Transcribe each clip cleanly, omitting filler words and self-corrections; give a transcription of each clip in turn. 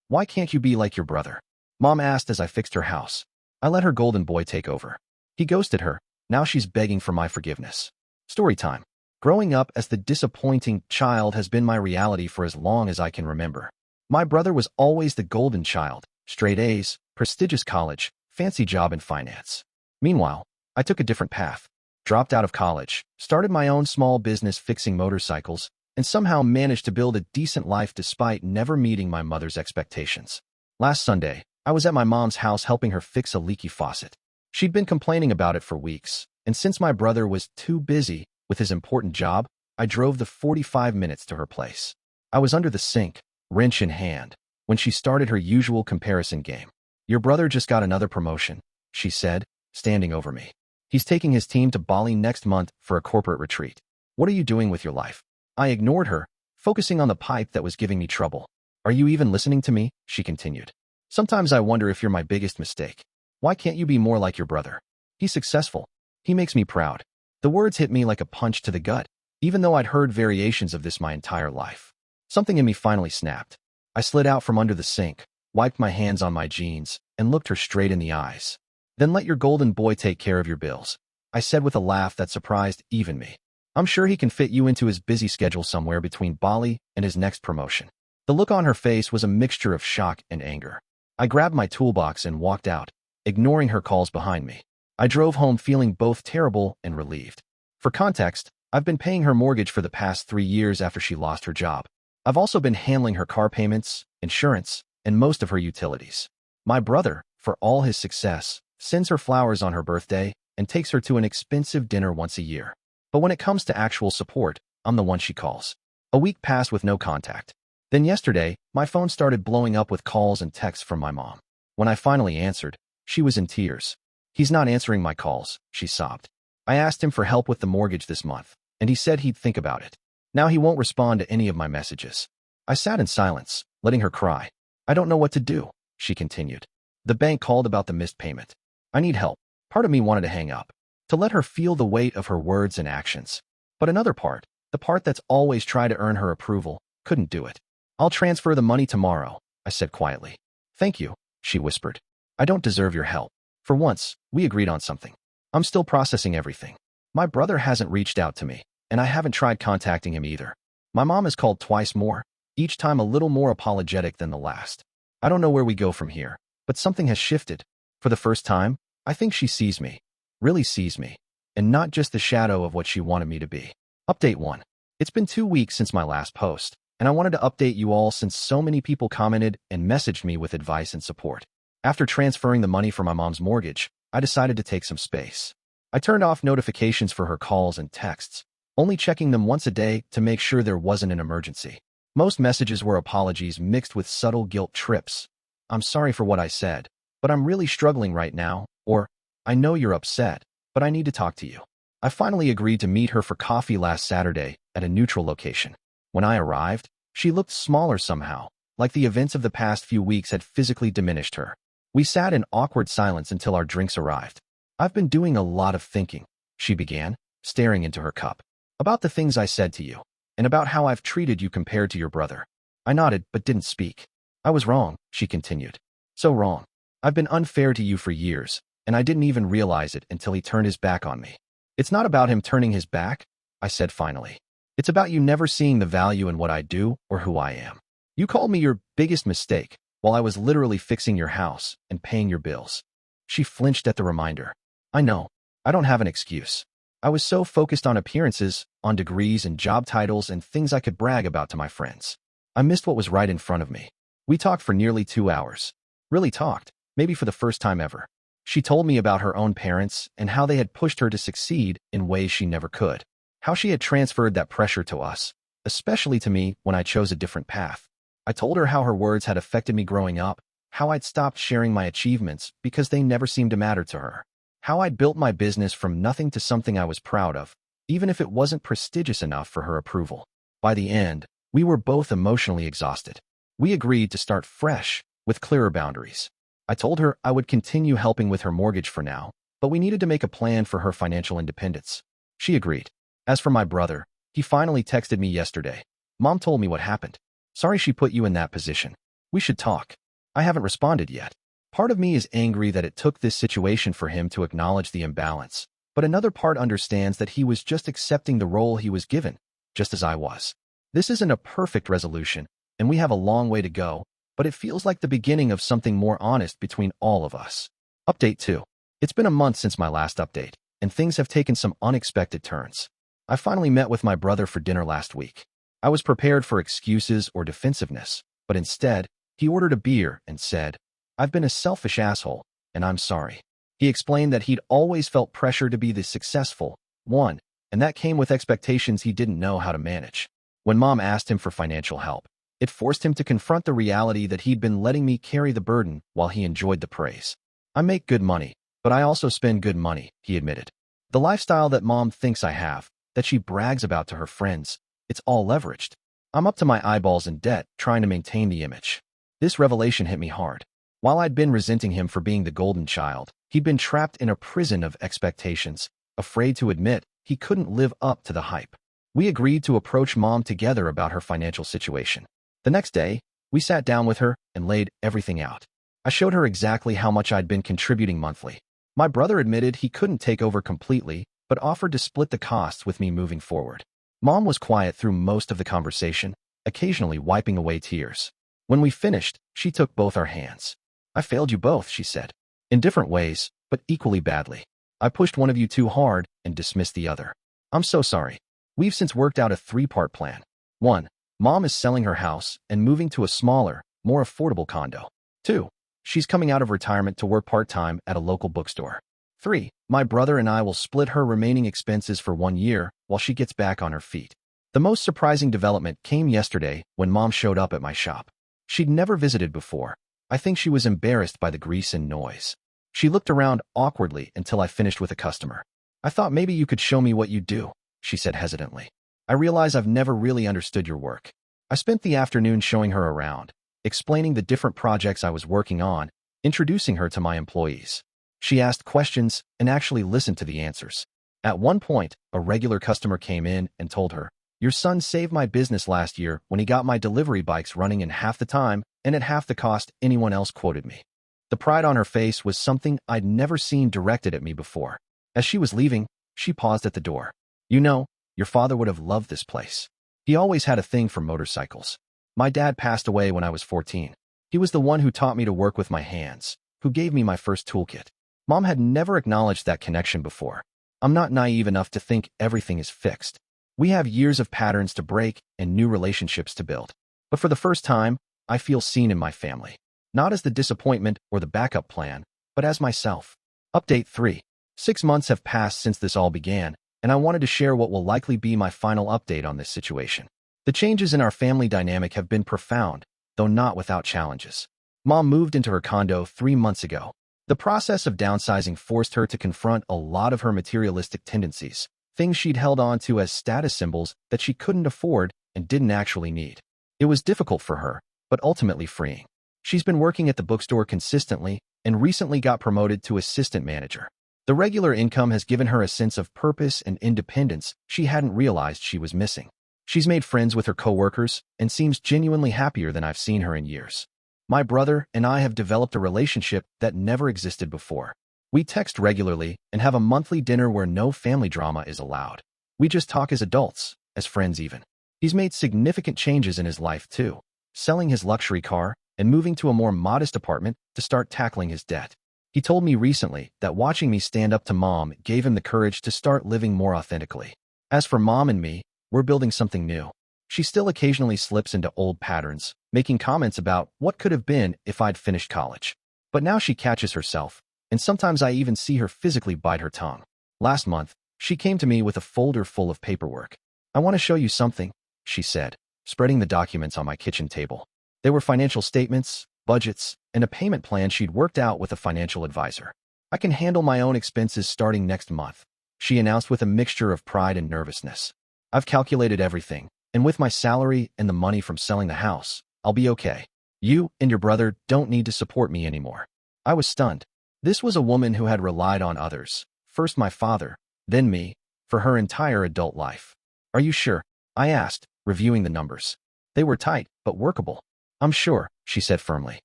Why can't you be like your brother? Mom asked as I fixed her house. I let her golden boy take over. He ghosted her. Now she's begging for my forgiveness. Story time. Growing up as the disappointing child has been my reality for as long as I can remember. My brother was always the golden child, straight A's, prestigious college, fancy job in finance. Meanwhile, I took a different path, dropped out of college, started my own small business fixing motorcycles, and somehow managed to build a decent life despite never meeting my mother's expectations. Last Sunday, I was at my mom's house helping her fix a leaky faucet. She'd been complaining about it for weeks, and since my brother was too busy with his important job, I drove the 45 minutes to her place. I was under the sink, wrench in hand, when she started her usual comparison game. Your brother just got another promotion, she said, standing over me. He's taking his team to Bali next month for a corporate retreat. What are you doing with your life? I ignored her, focusing on the pipe that was giving me trouble. Are you even listening to me? She continued. Sometimes I wonder if you're my biggest mistake. Why can't you be more like your brother? He's successful. He makes me proud. The words hit me like a punch to the gut, even though I'd heard variations of this my entire life. Something in me finally snapped. I slid out from under the sink, wiped my hands on my jeans, and looked her straight in the eyes. Then let your golden boy take care of your bills, I said with a laugh that surprised even me. I'm sure he can fit you into his busy schedule somewhere between Bali and his next promotion. The look on her face was a mixture of shock and anger. I grabbed my toolbox and walked out, ignoring her calls behind me. I drove home feeling both terrible and relieved. For context, I've been paying her mortgage for the past 3 years after she lost her job. I've also been handling her car payments, insurance, and most of her utilities. My brother, for all his success, sends her flowers on her birthday and takes her to an expensive dinner once a year. But when it comes to actual support, I'm the one she calls. A week passed with no contact. Then yesterday, my phone started blowing up with calls and texts from my mom. When I finally answered, she was in tears. He's not answering my calls, she sobbed. I asked him for help with the mortgage this month, and he said he'd think about it. Now he won't respond to any of my messages. I sat in silence, letting her cry. I don't know what to do, she continued. The bank called about the missed payment. I need help. Part of me wanted to hang up, to let her feel the weight of her words and actions. But another part, the part that's always tried to earn her approval, couldn't do it. I'll transfer the money tomorrow, I said quietly. Thank you, she whispered. I don't deserve your help. For once, we agreed on something. I'm still processing everything. My brother hasn't reached out to me, and I haven't tried contacting him either. My mom has called twice more, each time a little more apologetic than the last. I don't know where we go from here, but something has shifted. For the first time, I think she sees me, really sees me, and not just the shadow of what she wanted me to be. Update 1. It's been 2 weeks since my last post, and I wanted to update you all since so many people commented and messaged me with advice and support. After transferring the money for my mom's mortgage, I decided to take some space. I turned off notifications for her calls and texts, only checking them once a day to make sure there wasn't an emergency. Most messages were apologies mixed with subtle guilt trips. I'm sorry for what I said, but I'm really struggling right now, or, I know you're upset, but I need to talk to you. I finally agreed to meet her for coffee last Saturday at a neutral location. When I arrived, she looked smaller somehow, like the events of the past few weeks had physically diminished her. We sat in awkward silence until our drinks arrived. I've been doing a lot of thinking, she began, staring into her cup, about the things I said to you, and about how I've treated you compared to your brother. I nodded but didn't speak. I was wrong, she continued. So wrong. I've been unfair to you for years, and I didn't even realize it until he turned his back on me. It's not about him turning his back, I said finally. It's about you never seeing the value in what I do or who I am. You called me your biggest mistake, while I was literally fixing your house and paying your bills. She flinched at the reminder. I know. I don't have an excuse. I was so focused on appearances, on degrees and job titles and things I could brag about to my friends. I missed what was right in front of me. We talked for nearly 2 hours. Really talked, maybe for the first time ever. She told me about her own parents and how they had pushed her to succeed in ways she never could. How she had transferred that pressure to us, especially to me when I chose a different path. I told her how her words had affected me growing up, how I'd stopped sharing my achievements because they never seemed to matter to her, how I'd built my business from nothing to something I was proud of, even if it wasn't prestigious enough for her approval. By the end, we were both emotionally exhausted. We agreed to start fresh, with clearer boundaries. I told her I would continue helping with her mortgage for now, but we needed to make a plan for her financial independence. She agreed. As for my brother, he finally texted me yesterday. Mom told me what happened. Sorry she put you in that position. We should talk. I haven't responded yet. Part of me is angry that it took this situation for him to acknowledge the imbalance, but another part understands that he was just accepting the role he was given, just as I was. This isn't a perfect resolution, and we have a long way to go, but it feels like the beginning of something more honest between all of us. Update 2. It's been a month since my last update, and things have taken some unexpected turns. I finally met with my brother for dinner last week. I was prepared for excuses or defensiveness, but instead, he ordered a beer and said, "I've been a selfish asshole, and I'm sorry." He explained that he'd always felt pressure to be the successful one, and that came with expectations he didn't know how to manage. When Mom asked him for financial help, it forced him to confront the reality that he'd been letting me carry the burden while he enjoyed the praise. "I make good money, but I also spend good money," he admitted. "The lifestyle that Mom thinks I have, that she brags about to her friends, it's all leveraged. I'm up to my eyeballs in debt trying to maintain the image." This revelation hit me hard. While I'd been resenting him for being the golden child, he'd been trapped in a prison of expectations, afraid to admit he couldn't live up to the hype. We agreed to approach Mom together about her financial situation. The next day, we sat down with her and laid everything out. I showed her exactly how much I'd been contributing monthly. My brother admitted he couldn't take over completely, but offered to split the costs with me moving forward. Mom was quiet through most of the conversation, occasionally wiping away tears. When we finished, she took both our hands. "I failed you both," she said. "In different ways, but equally badly. I pushed one of you too hard and dismissed the other. I'm so sorry. We've since worked out a 3-part plan. 1. Mom is selling her house and moving to a smaller, more affordable condo. 2. She's coming out of retirement to work part-time at a local bookstore. 3. My brother and I will split her remaining expenses for 1 year while she gets back on her feet." The most surprising development came yesterday when Mom showed up at my shop. She'd never visited before. I think she was embarrassed by the grease and noise. She looked around awkwardly until I finished with a customer. "I thought maybe you could show me what you do," she said hesitantly. "I realize I've never really understood your work." I spent the afternoon showing her around, explaining the different projects I was working on, introducing her to my employees. She asked questions and actually listened to the answers. At one point, a regular customer came in and told her, "Your son saved my business last year when he got my delivery bikes running in half the time and at half the cost anyone else quoted me." The pride on her face was something I'd never seen directed at me before. As she was leaving, she paused at the door. "You know, your father would have loved this place. He always had a thing for motorcycles. My dad passed away when I was 14. He was the one who taught me to work with my hands, who gave me my first toolkit." Mom had never acknowledged that connection before. I'm not naive enough to think everything is fixed. We have years of patterns to break and new relationships to build. But for the first time, I feel seen in my family. Not as the disappointment or the backup plan, but as myself. Update 3. 6 months have passed since this all began, and I wanted to share what will likely be my final update on this situation. The changes in our family dynamic have been profound, though not without challenges. Mom moved into her condo 3 months ago. The process of downsizing forced her to confront a lot of her materialistic tendencies, things she'd held on to as status symbols that she couldn't afford and didn't actually need. It was difficult for her, but ultimately freeing. She's been working at the bookstore consistently and recently got promoted to assistant manager. The regular income has given her a sense of purpose and independence she hadn't realized she was missing. She's made friends with her coworkers and seems genuinely happier than I've seen her in years. My brother and I have developed a relationship that never existed before. We text regularly and have a monthly dinner where no family drama is allowed. We just talk as adults, as friends even. He's made significant changes in his life too, selling his luxury car and moving to a more modest apartment to start tackling his debt. He told me recently that watching me stand up to Mom gave him the courage to start living more authentically. As for Mom and me, we're building something new. She still occasionally slips into old patterns, making comments about what could have been if I'd finished college. But now she catches herself, and sometimes I even see her physically bite her tongue. Last month, she came to me with a folder full of paperwork. "I want to show you something," she said, spreading the documents on my kitchen table. They were financial statements, budgets, and a payment plan she'd worked out with a financial advisor. "I can handle my own expenses starting next month," she announced with a mixture of pride and nervousness. "I've calculated everything, and with my salary and the money from selling the house, I'll be okay. You and your brother don't need to support me anymore." I was stunned. This was a woman who had relied on others, first my father, then me, for her entire adult life. "Are you sure?" I asked, reviewing the numbers. They were tight, but workable. I'm sure, she said firmly.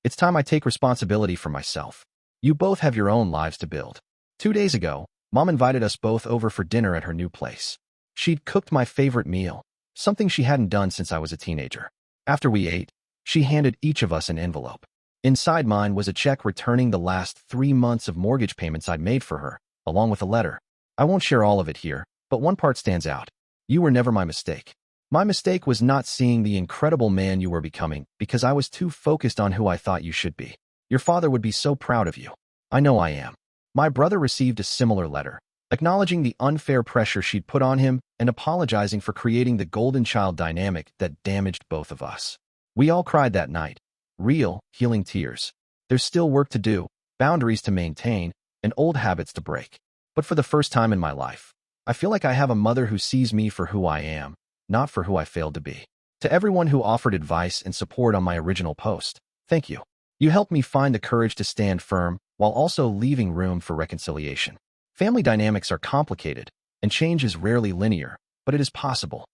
It's time I take responsibility for myself. You both have your own lives to build. 2 days ago, Mom invited us both over for dinner at her new place. She'd cooked my favorite meal, something she hadn't done since I was a teenager. After we ate, she handed each of us an envelope. Inside mine was a check returning the last 3 months of mortgage payments I'd made for her, along with a letter. I won't share all of it here, but one part stands out. You were never my mistake. My mistake was not seeing the incredible man you were becoming because I was too focused on who I thought you should be. Your father would be so proud of you. I know I am. My brother received a similar letter, acknowledging the unfair pressure she'd put on him and apologizing for creating the golden child dynamic that damaged both of us. We all cried that night. Real, healing tears. There's still work to do, boundaries to maintain, and old habits to break. But for the first time in my life, I feel like I have a mother who sees me for who I am, not for who I failed to be. To everyone who offered advice and support on my original post, thank you. You helped me find the courage to stand firm while also leaving room for reconciliation. Family dynamics are complicated, and change is rarely linear, but it is possible.